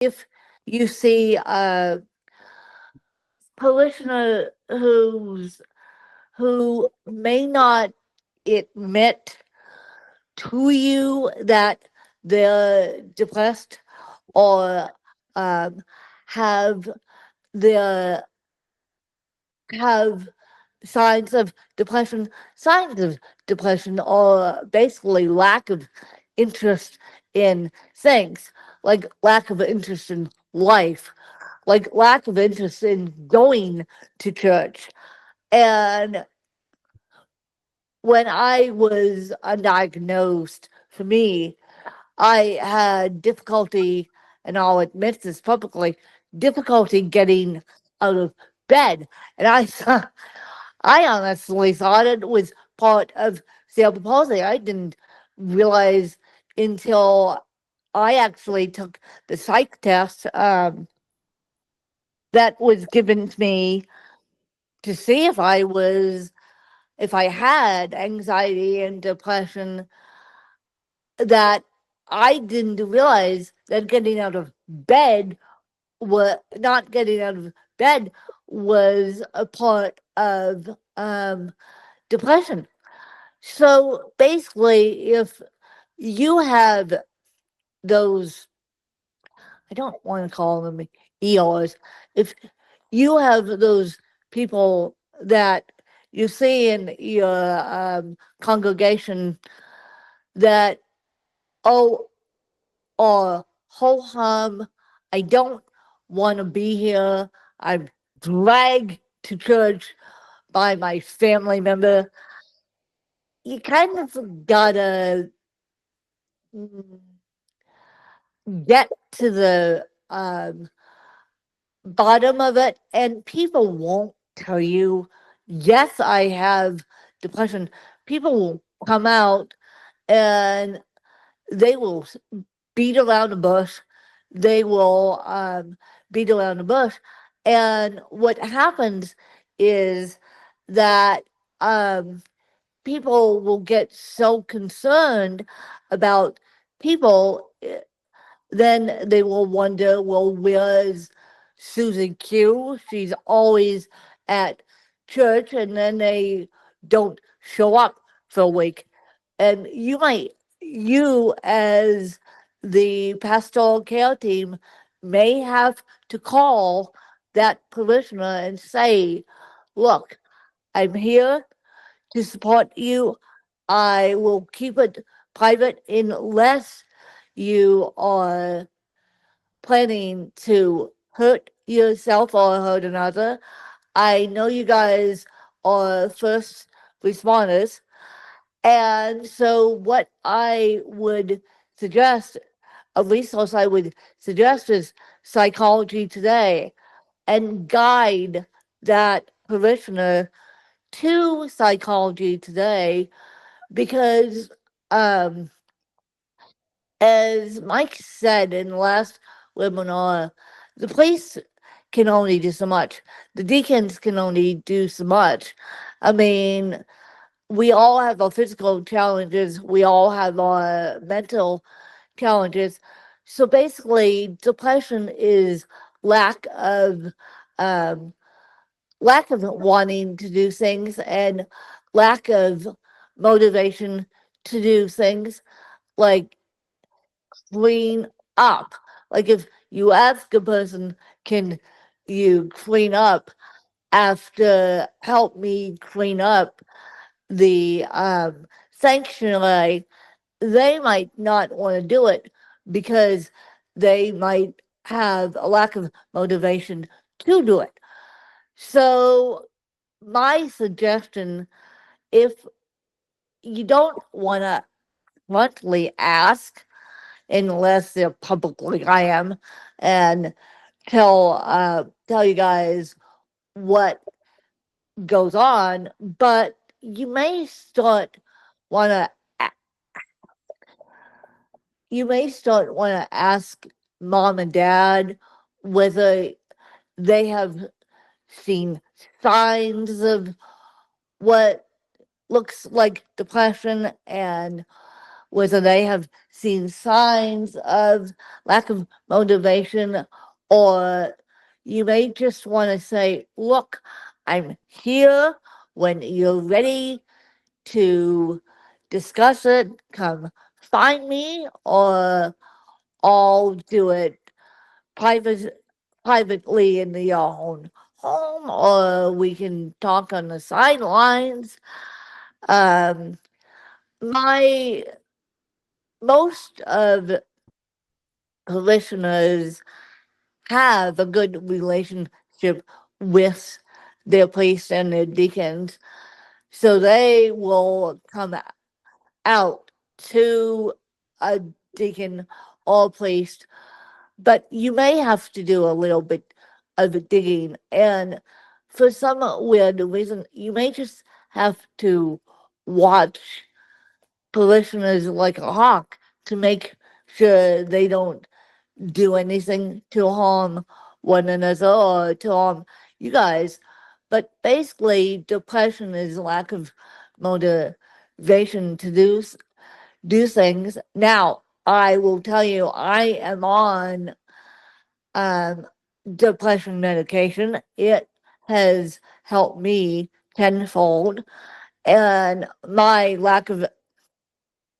if you see a parishioner who may not admit to you that they're depressed or um, have their have signs of depression. Signs of depression are basically lack of interest in things, like lack of interest in life, like lack of interest in going to church. And when I was undiagnosed, for me, I had difficulty, and I'll admit this publicly, difficulty getting out of bed. And I honestly thought it was part of cerebral palsy. I didn't realize until I actually took the psych test that was given to me to see if I had anxiety and depression, that I didn't realize that getting out of bed was not getting out of bed was a part of depression. So basically, if you have those, I don't want to call them ERs, if you have those people that you see in your congregation that, oh, or ho hum, I don't want to be here, I'm dragged to church by my family member, you kind of gotta get to the bottom of it, and people won't tell you, yes, I have depression. People will come out and they will beat around the bush. They will beat around the bush. And what happens is that people will get so concerned about people, then they will wonder, well, where's Susan Q? She's always at church, and then they don't show up for a week. And you as the pastoral care team may have to call that parishioner and say, look, I'm here to support you. I will keep it private unless you are planning to hurt yourself or hurt another. I know you guys are first responders. And so, what I would suggest, a resource I would suggest, is Psychology Today, and guide that parishioner to Psychology Today, because um, as Mike said in the last webinar, the police can only do so much. The deacons can only do so much. I mean, we all have our physical challenges, we all have our mental challenges. So basically, depression is lack of um, lack of wanting to do things and lack of motivation to do things, like clean up. Like if you ask a person, can you clean up after help me clean up the sanctuary, they might not want to do it because they might have a lack of motivation to do it. So my suggestion, if you don't want to bluntly ask, unless they're publicly I am, and tell you guys what goes on, but you may start want to ask mom and dad whether they have seen signs of what looks like depression, and whether they have seen signs of lack of motivation, or you may just want to say, look, I'm here when you're ready to discuss it. Come find me, or I'll do it privately in your own home, or we can talk on the sidelines. Um, my most of listeners have a good relationship with their priest and their deacons, so they will come out to a deacon or priest, but you may have to do a little bit of digging, and for some weird reason, you may just have to watch parishioners like a hawk to make sure they don't do anything to harm one another or to harm you guys. But basically, depression is lack of motivation to do things. Now, I will tell you, I am on um, depression medication. It has helped me tenfold, and my lack of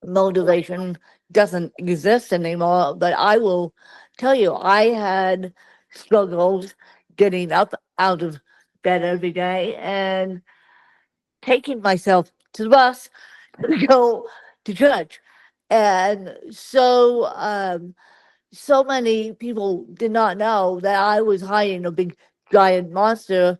motivation doesn't exist anymore. But I will tell you, I had struggles getting up out of bed every day and taking myself to the bus to go to church. And so many people did not know that I was hiding a big giant monster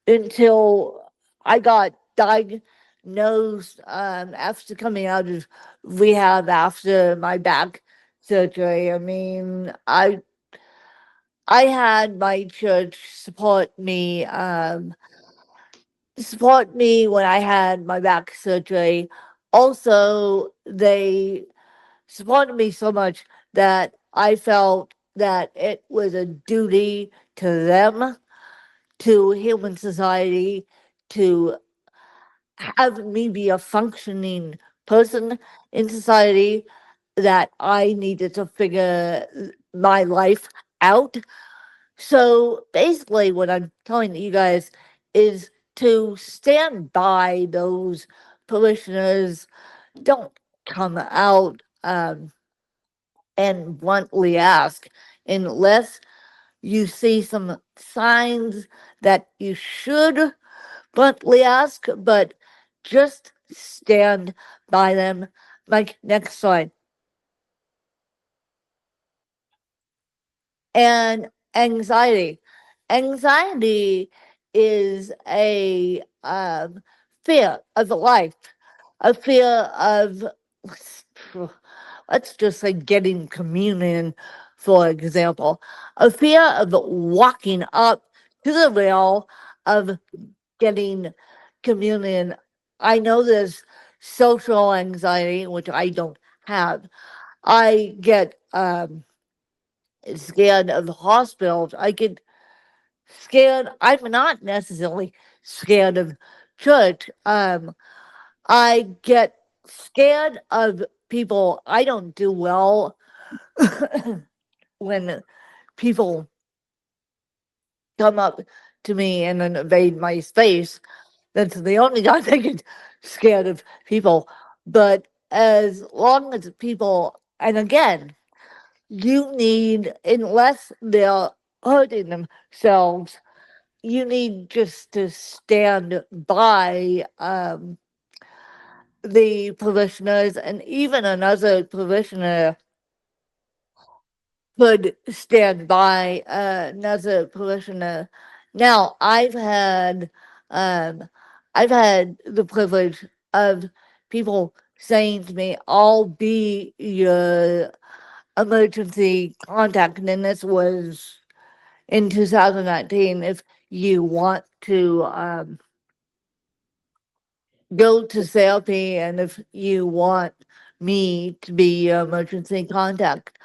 until I got diagnosed after coming out of rehab after my back surgery. I mean, I had my church support me when I had my back surgery. Also, they supported me so much that I felt that it was a duty to them, to human society, to have me be a functioning person in society, that I needed to figure my life out. So basically, what I'm telling you guys is to stand by those parishioners. Don't come out and bluntly ask unless you see some signs that you should bluntly ask, but just stand by them. Like, next slide. And anxiety. Anxiety is a fear of life, a fear of, let's just say, getting communion, for example, a fear of walking up to the rail of getting communion. I know there's social anxiety, which I don't have. I get scared of hospitals. I get scared. I'm not necessarily scared of church. I get scared of people. I don't do well when people come up to me and then invade my space. That's the only time I get scared of people. But as long as people, and again, you need, unless they're hurting themselves, you need just to stand by the parishioners, and even another parishioner could stand by another parishioner. Now, um, I've had the privilege of people saying to me, "I'll be your emergency contact," and this was in 2019. If you want to go to therapy, and if you want me to be your emergency contact.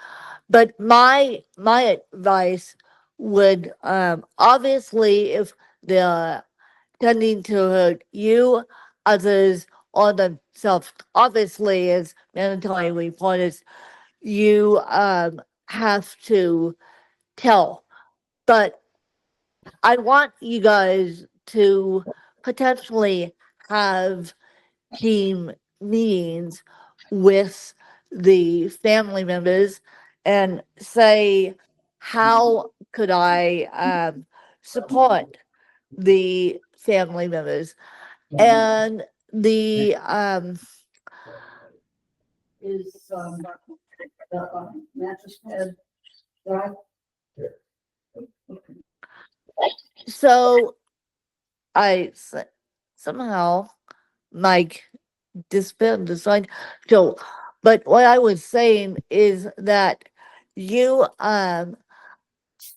But my advice would, obviously, if they're tending to hurt you, others, on themselves. Obviously, as mandatory reporters, you have to tell. But I want you guys to potentially have team meetings with the family members and say, how could I support the family members? And the so somehow Mike disappeared the slide. So, but what I was saying is that you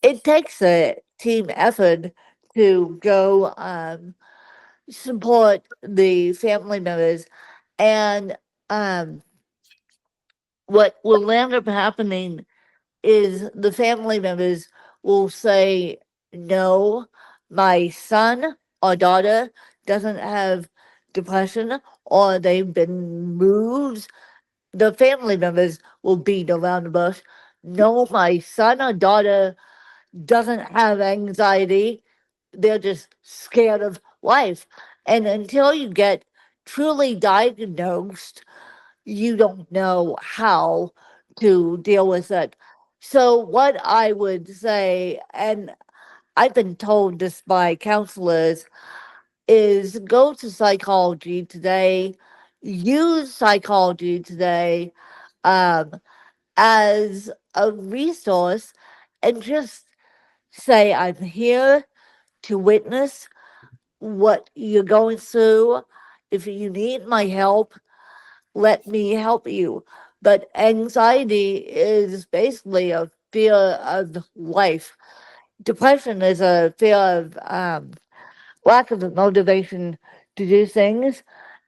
it takes a team effort to go support the family members, and what will end up happening is the family members will say, no, my son or daughter doesn't have depression, or they've been moved. The family members will beat around the bush. No, my son or daughter doesn't have anxiety. They're just scared of life. And until you get truly diagnosed, you don't know how to deal with it. So, what I would say, and I've been told this by counselors, is go to Psychology Today, use Psychology Today um, as a resource, and just say, I'm here to witness what you're going through. If you need my help, let me help you. But anxiety is basically a fear of life. Depression is a fear of lack of motivation to do things,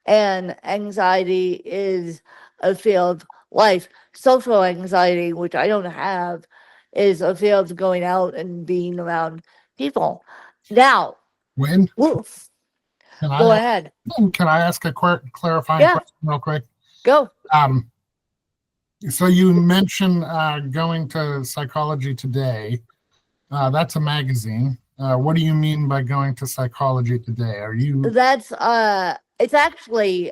and anxiety is a fear of life. Social anxiety, which I don't have, is a fear of going out and being around people. Now, When woof, can go I ahead. can I ask a clarifying Yeah, question real quick? go. Um, so you mentioned going to Psychology Today. That's a magazine. What do you mean by going to Psychology Today? Are you That's it's actually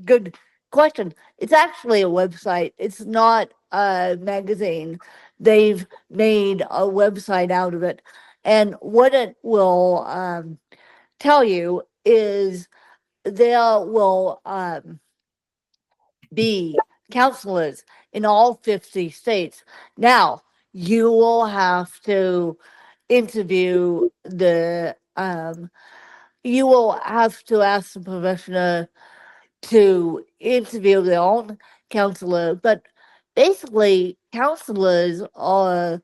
good question. It's actually a website. It's not a magazine. They've made a website out of it. And what it will tell you is there will be counselors in all 50 states. Now, you will have to interview you will have to ask the professional to interview their own counselor, but basically, counselors are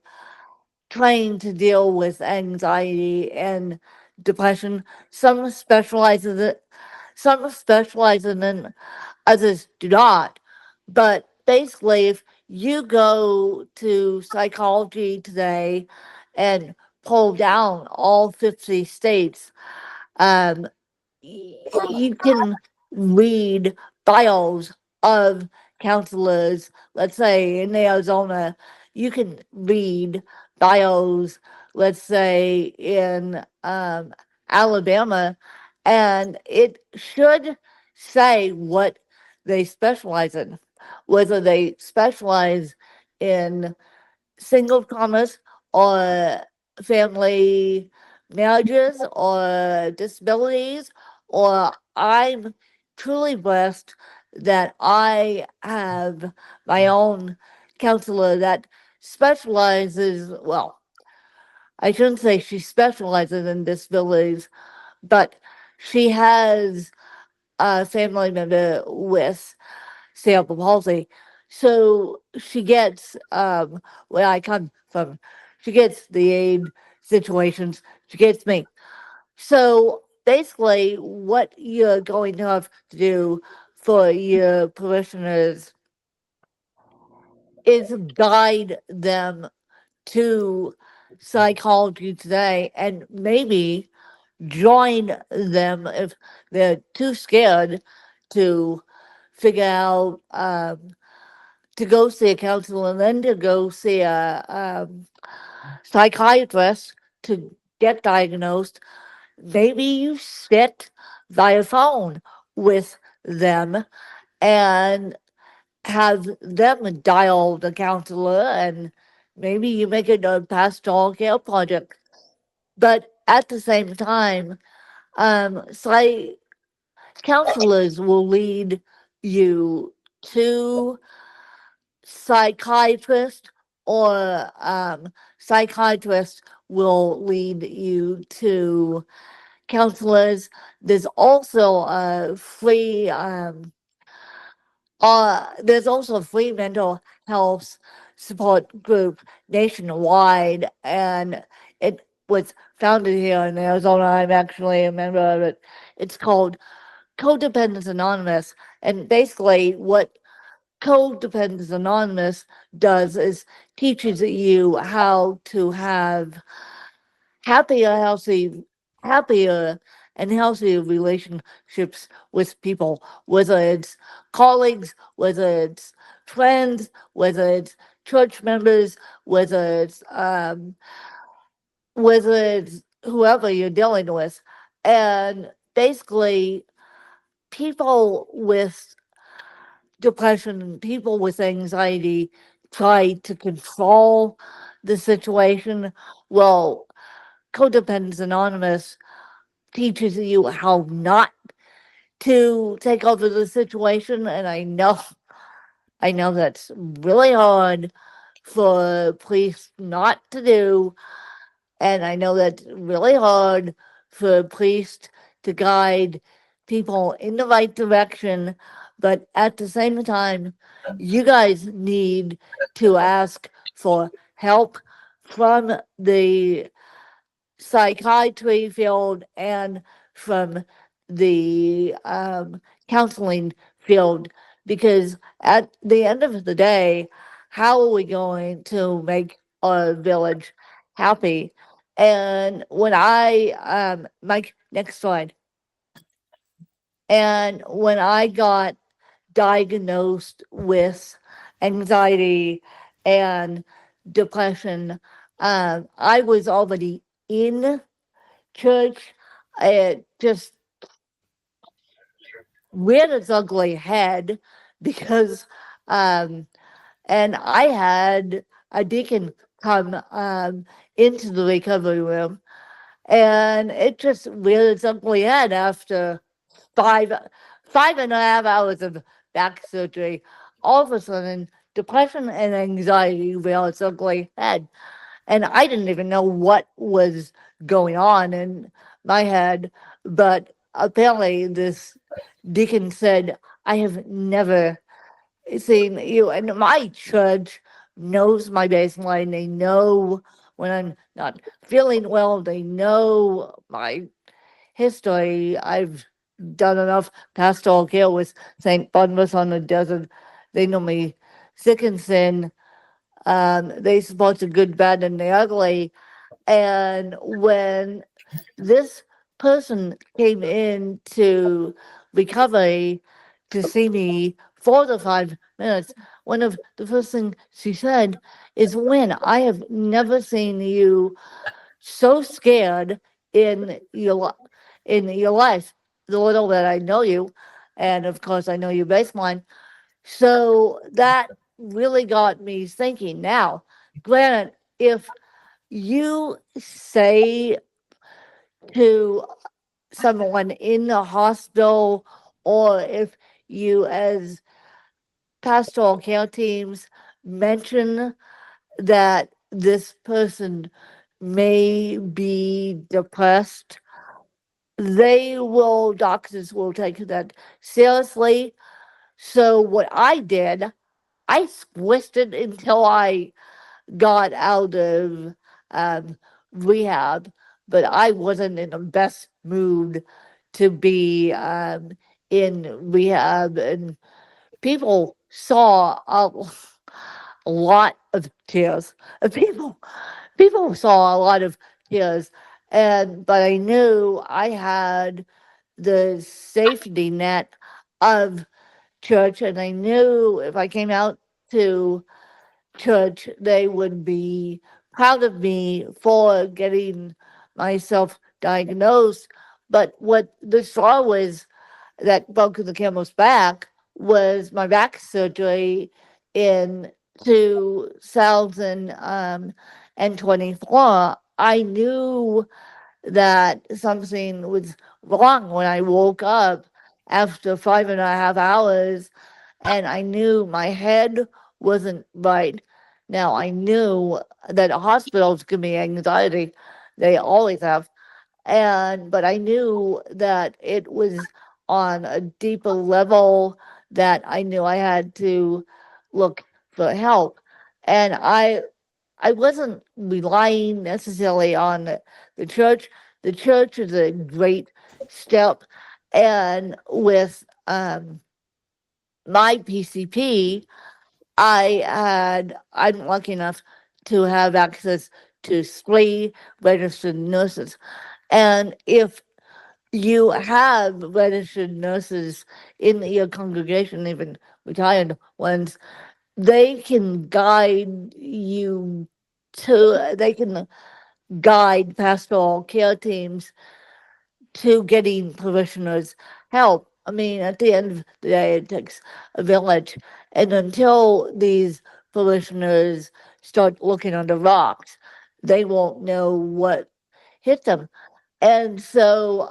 trained to deal with anxiety and depression. Some specialize in it, some specialize in it, others do not. But basically, if you go to Psychology Today and pull down all 50 states, um, you can read bios of counselors. Let's say in Arizona, you can read bios, let's say in Alabama, and it should say what they specialize in, whether they specialize in single commas or family marriages or disabilities, or I'm truly blessed that I have my own counselor that specializes, well, I shouldn't say she specializes in disabilities, but she has a family member with cerebral palsy. So she gets where I come from. She gets the aid situations. She gets me. So basically, what you're going to have to do for your parishioners is guide them to Psychology Today, and maybe join them if they're too scared to figure out to go see a counselor and then to go see a psychiatrist to get diagnosed. Maybe you sit via phone with them and have them dial the counselor, and maybe you make it a pastoral care project. But at the same time, counselors will lead you to psychiatrist, or psychiatrist will lead you to counselors. There's also a free mental health support group nationwide, and it was founded here in Arizona. I'm actually a member of it. It's called Codependence Anonymous, and basically what Codependence Anonymous does is teaches you how to have happier, healthy, happier and healthier relationships with people, whether it's colleagues, whether it's friends, whether it's church members, whether it's whoever you're dealing with. And basically, people with depression, people with anxiety try to control the situation. Well, Codependence Anonymous teaches you how not to take over the situation, and I know that's really hard for priests not to do, and I know that's really hard for priests to guide people in the right direction. But at the same time, you guys need to ask for help from the psychiatry field and from the counseling field, because at the end of the day, how are we going to make our village happy? And when Mike, next slide. And when I got diagnosed with anxiety and depression, I was already in church. It just reared its ugly head because, um, and I had a deacon come into the recovery room, and it just reared its ugly head after five five and a half hours of back surgery. All of a sudden, depression and anxiety reared its ugly head, and I didn't even know what was going on in my head. But apparently, this deacon said, "I have never seen you." And my church knows my baseline. They know when I'm not feeling well. They know my history. I've done enough pastoral care with St. Barnabas on the Desert. They know me sick and sin. They support the good, bad, and the ugly. And when this person came into recovery to see me 4 to 5 minutes, one of the first things she said is, "When I have never seen you so scared in your life, the little that I know you, and of course I know your baseline." So that really got me thinking. Now, granted, if you say to someone in the hospital, or if you, as pastoral care teams, mention that this person may be depressed, doctors will take that seriously. So, what I did, I squished it until I got out of um, rehab, but I wasn't in the best mood to be in rehab, and people saw a lot of tears. People saw a lot of tears, but I knew I had the safety net of church, and I knew if I came out to church, they would be proud of me for getting myself diagnosed. But what the straw was that broke the camel's back was my back surgery in 2024. I knew that something was wrong when I woke up after 5.5 hours, and I knew my head wasn't right. Now, I knew that hospitals give me anxiety, they always have, but I knew that it was on a deeper level, that I knew I had to look for help. And I wasn't relying necessarily on the church. The church is a great step. And with my PCP, I'm lucky enough to have access to 3 registered nurses. And if you have registered nurses in your congregation, even retired ones, they can guide you they can guide pastoral care teams to getting parishioners help. I mean, at the end of the day, it takes a village. And until these parishioners start looking under rocks, they won't know what hit them. And so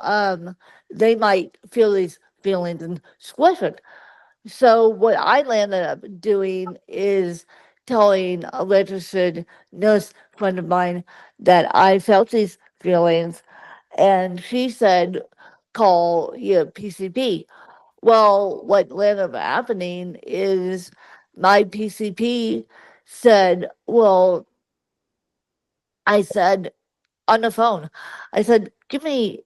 they might feel these feelings and squish it. So what I landed up doing is telling a registered nurse friend of mine that I felt these feelings, and she said, "Call your PCP." Well, what ended up happening is my PCP said, "Well," I said on the phone, I said, give me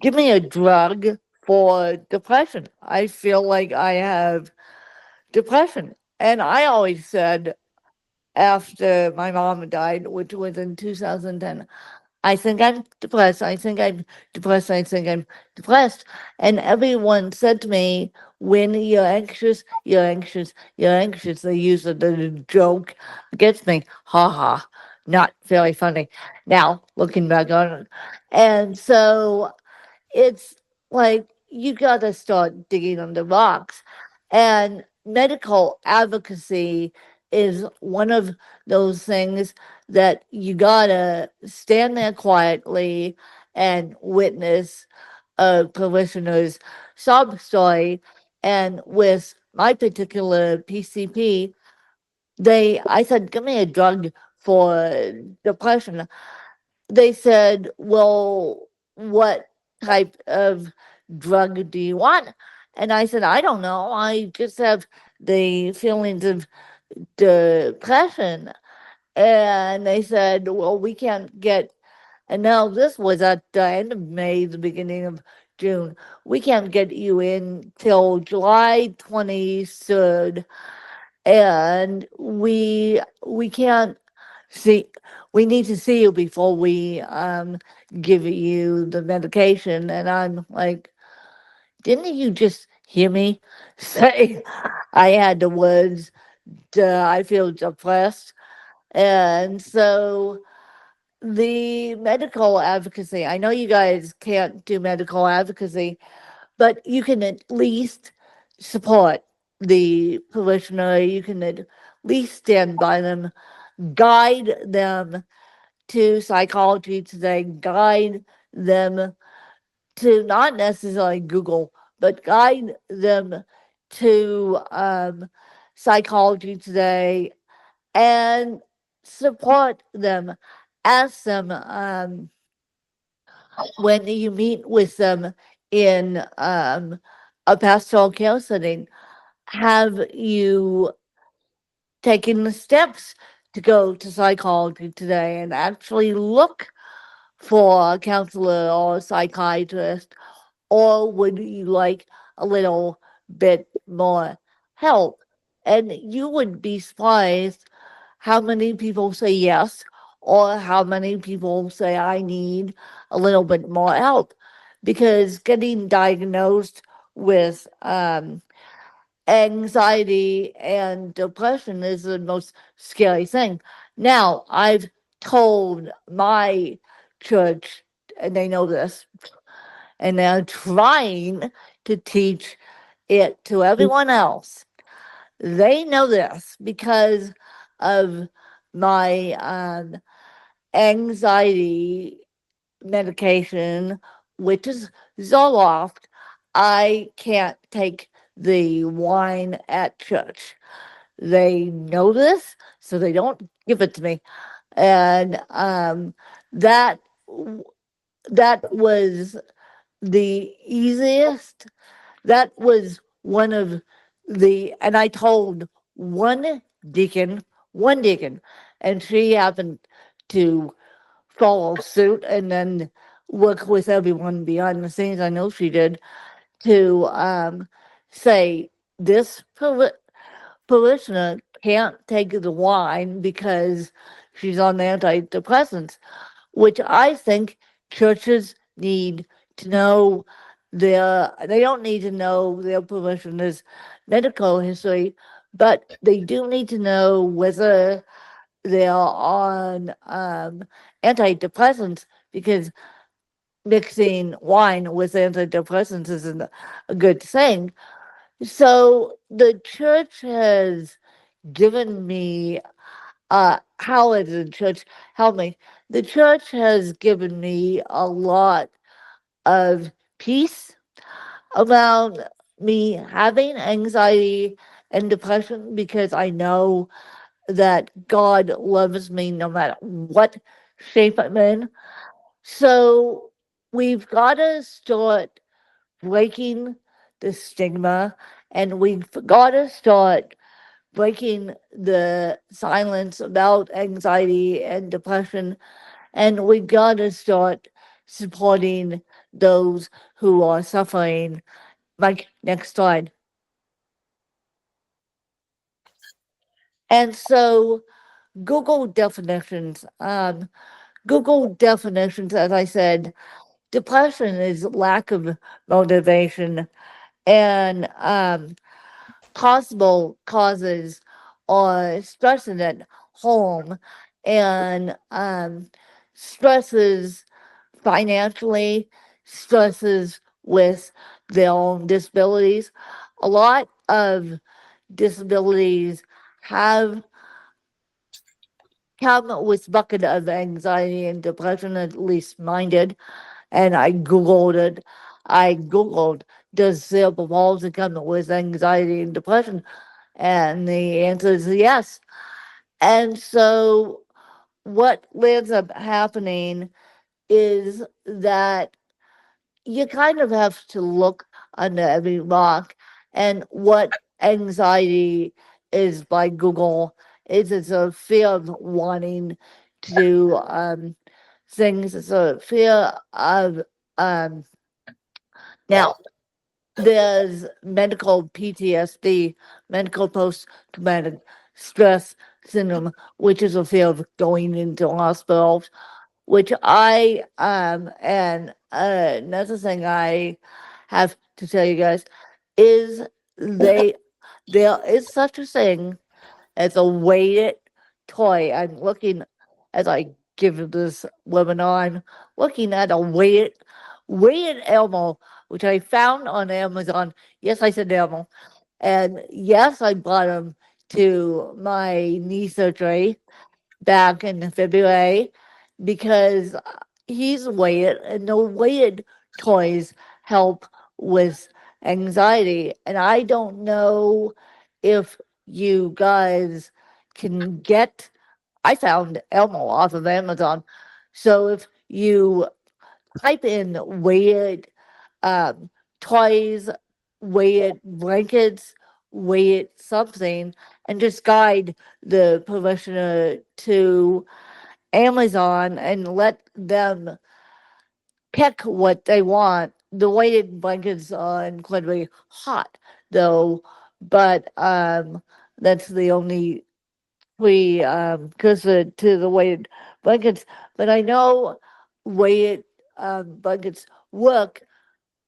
a drug for depression. I feel like I have depression." And I always said, after my mom died, which was in 2010, "I think I'm depressed. I think I'm depressed. I think I'm depressed." And everyone said to me, "When you're anxious, you're anxious, you're anxious." They use it as a joke against me. Ha ha. Not very funny now, looking back on it. And so it's like you got to start digging on the rocks. And medical advocacy is one of those things that you got to stand there quietly and witness a parishioner's sob story. And with my particular PCP, I said, "Give me a drug for depression." They said, "Well, what type of drug do you want?" And I said, "I don't know. I just have the feelings of depression." And they said, "Well, we can't get," and now this was at the end of May, the beginning of June, "we can't get you in till July 23rd. And we can't see, we need to see you before we give you the medication." And I'm like, "Didn't you just hear me say I had the words, I feel depressed?" And so the medical advocacy, I know you guys can't do medical advocacy, but you can at least support the parishioner. You can at least stand by them, guide them to Psychology Today, guide them to not necessarily Google, but guide them to Psychology Today, and support them. Ask them when you meet with them in a pastoral care setting, have you taken the steps to go to Psychology Today and actually look for a counselor or a psychiatrist, or would you like a little bit more help? And you would be surprised how many people say yes, or how many people say I need a little bit more help, because getting diagnosed with anxiety and depression is the most scary thing. Now, I've told my church, and they know this, and they're trying to teach it to everyone else. They know this because of my anxiety medication, which is Zoloft. I can't take the wine at church. They know this, so they don't give it to me. And that that was the easiest. That was one of and I told one one deacon, and she happened to follow suit and then work with everyone behind the scenes. I know she did, to say this parishioner can't take the wine because she's on antidepressants, which I think churches need to know. They don't need to know their parishioners' medical history, but they do need to know whether they're on antidepressants, because mixing wine with antidepressants isn't a good thing. So the church has given me, how has the church helped me? The church has given me a lot of peace around me having anxiety and depression, because I know that God loves me no matter what shape I'm in. So we've got to start breaking the stigma, and we've got to start breaking the silence about anxiety and depression, and we've got to start supporting those who are suffering. Like, next slide. And so Google definitions. Google definitions, as I said, depression is lack of motivation, and possible causes are stressing at home, and stresses financially, stresses with their own disabilities. A lot of disabilities have come with bucket of anxiety and depression, at least mine did. And I Googled it. I Googled, does cerebral palsy come with anxiety and depression? And the answer is yes. And so what ends up happening is that you kind of have to look under every rock. And what anxiety is by Google is, it's a fear of wanting to do things. It's a fear of um, now there's medical PTSD, medical post traumatic stress syndrome, which is a fear of going into hospitals, which I and another thing I have to tell you guys is, they there is such a thing as a weighted toy. I'm looking, as I give this webinar, I'm looking at a weighted Elmo, which I found on Amazon. Yes, I said Elmo. And yes, I brought him to my knee surgery back in February, because he's weighted, and the weighted toys help with anxiety. And I don't know if you guys can get, I found Elmo off of Amazon. So if you type in weighted um, toys, weighted blankets, weighted something, and just guide the parishioner to Amazon and let them pick what they want. The weighted blankets are incredibly hot, though, but that's the only precursor to the weighted blankets, but I know weighted blankets work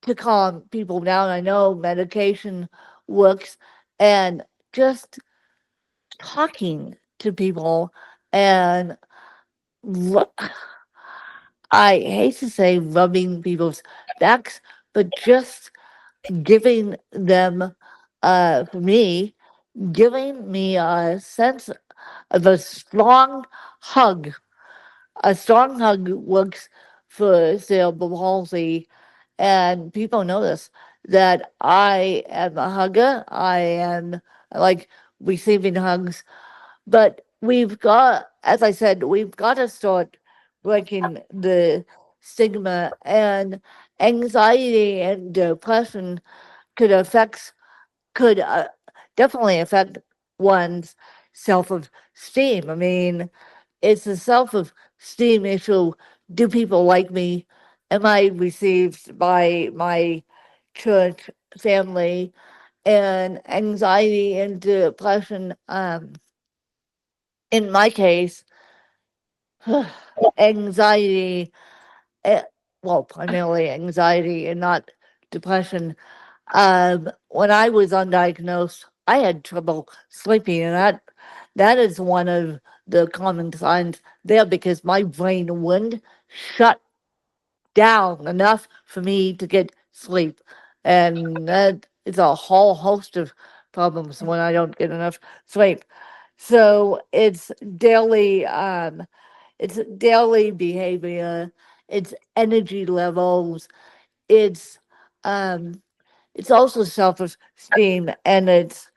to calm people down. I know medication works, and just talking to people and ru- I hate to say rubbing people's backs, but just giving them, for me, giving me a sense of a strong hug. A strong hug works for cerebral palsy, and people know this, that I am a hugger. I like receiving hugs, but we've got, as I said, we've got to start breaking the stigma, and anxiety and depression could affect could definitely affect one's self-esteem. I mean, it's a self-esteem issue. Do people like me? Am I received by my church family? And anxiety and depression, in my case, anxiety, eh, well, primarily anxiety and not depression. When I was undiagnosed, I had trouble sleeping, and that is one of the common signs there, because my brain wouldn't shut down enough for me to get sleep. And that is a whole host of problems when I don't get enough sleep. So it's daily behavior, it's energy levels, it's um it's also self-esteem, and it's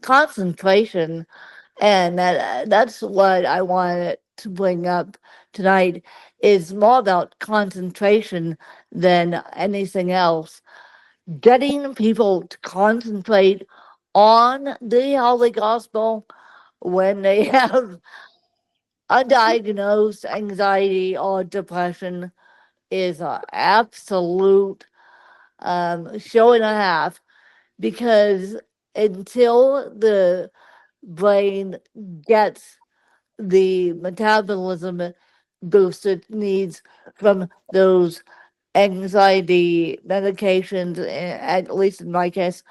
concentration, and that's what I wanted to bring up tonight, is more about concentration than anything else. Getting people to concentrate on the Holy Gospel when they have undiagnosed anxiety or depression is an absolute show and a half, because until the brain gets the metabolism boost it needs from those anxiety medications, at least in my case,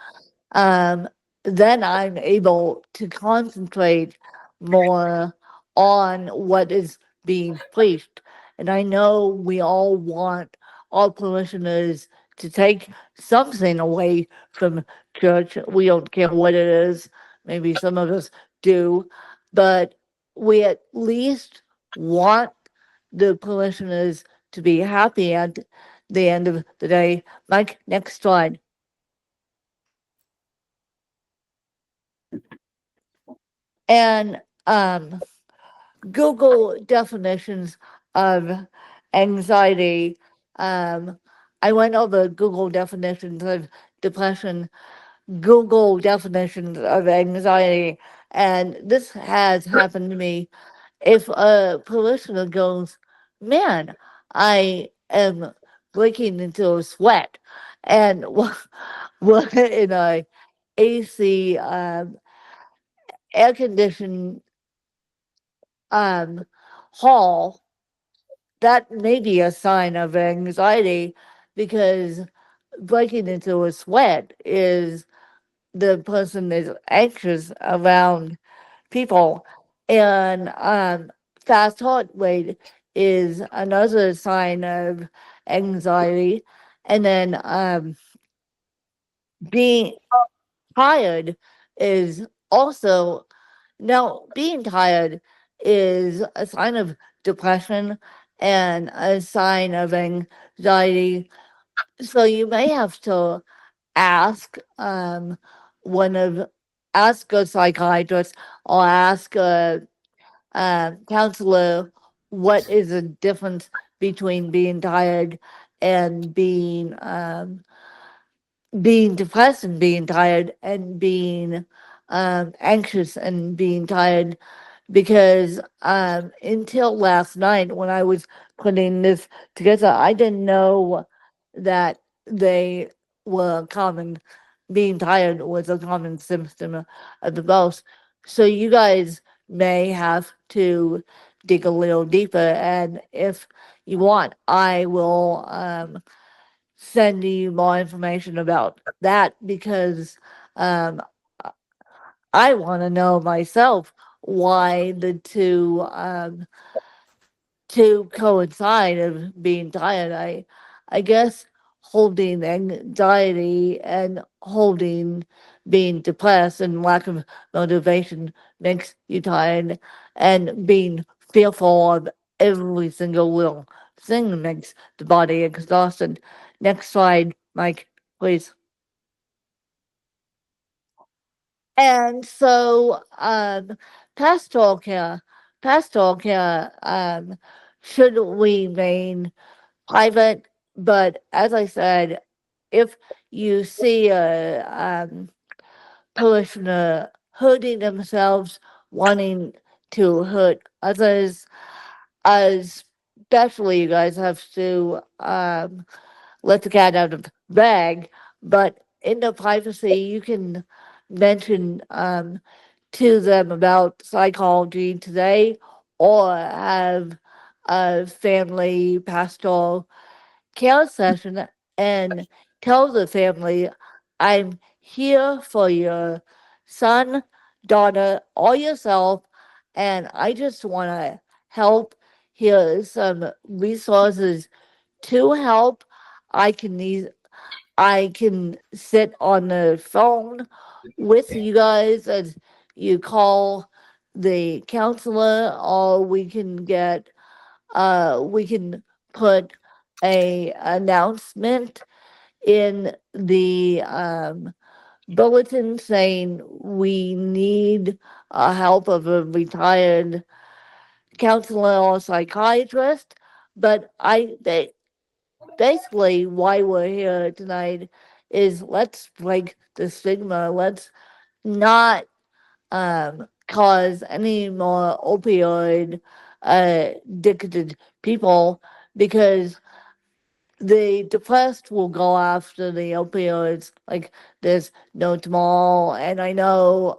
um, then I'm able to concentrate more on what is being preached. And I know we all want all parishioners to take something away from church. We don't care what it is. Maybe some of us do, but we at least want the parishioners to be happy at the end of the day. Mike, next slide. And Google definitions of anxiety. Um, I went over Google definitions of depression, Google definitions of anxiety, and this has happened to me. If a parishioner goes, man, I am breaking into a sweat, and we're in a AC, air conditioned um, hall, that may be a sign of anxiety, because breaking into a sweat is the person is anxious around people. And fast heart rate is another sign of anxiety. And then being tired is also, now, being tired is a sign of depression and a sign of anxiety. So you may have to ask one of ask a psychiatrist or ask a, counselor, what is the difference between being tired and being depressed and being tired, and being anxious and being tired, because until last night when I was putting this together, I didn't know that they were common. Being tired was a common symptom of the both. So you guys may have to dig a little deeper. And if you want, I will send you more information about that because um, I want to know myself why the two coincide of being tired. I guess holding anxiety and holding being depressed and lack of motivation makes you tired, and being fearful of every single little thing makes the body exhausted. Next slide, Mike, please. And so, pastoral care, pastoral care should remain private. But as I said, if you see a parishioner hurting themselves, wanting to hurt others, especially you guys have to let the cat out of the bag. But in the privacy, you can mention to them about psychology today, or have a family pastoral care session and tell the family, I'm here for your son, daughter, or yourself, and I just want to help. Here are some resources to help. I can need, I can sit on the phone with you guys as you call the counselor, or we can put a announcement in the bulletin saying we need help of a retired counselor or psychiatrist. But basically why we're here tonight is let's break the stigma. Let's not cause any more opioid addicted people, because the depressed will go after the opioids like there's no tomorrow. And I know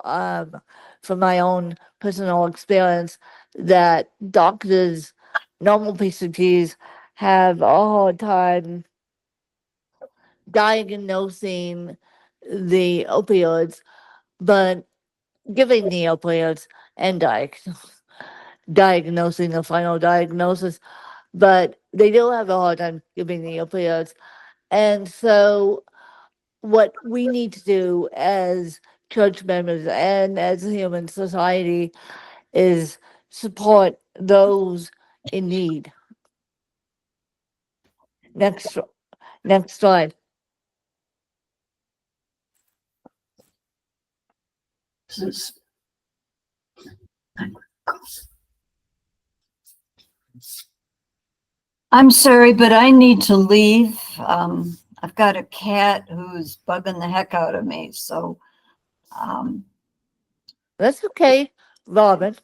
from my own personal experience that doctors, normal PCPs, have a hard time diagnosing the opioids, but giving the opioids and diagnosing the final diagnosis, but they do have a hard time giving the opioids. And so, what we need to do as church members and as a human society is support those in need. Next, next slide. I'm sorry, but I need to leave. I've got a cat who's bugging the heck out of me. So That's okay, Robin.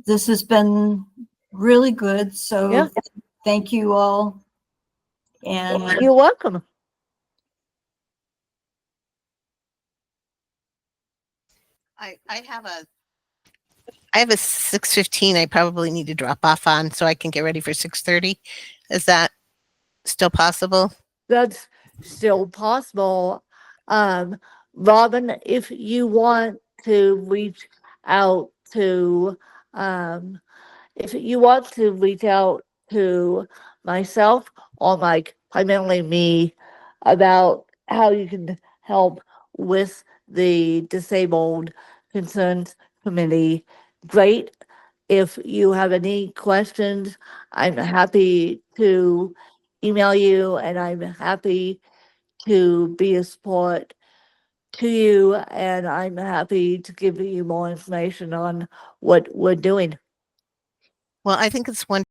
this has been really good. So Yeah. thank you all. And You're welcome. I have a 6:15 I probably need to drop off on so I can get ready for 6:30. Is that still possible? That's still possible. Robin, if you want to reach out to um, if you want to reach out to myself or Mike, primarily me, about how you can help with the Disabled Concerns Committee, great. If you have any questions, I'm happy to email you, and I'm happy to be a support to you, and I'm happy to give you more information on what we're doing. Well, I think it's wonderful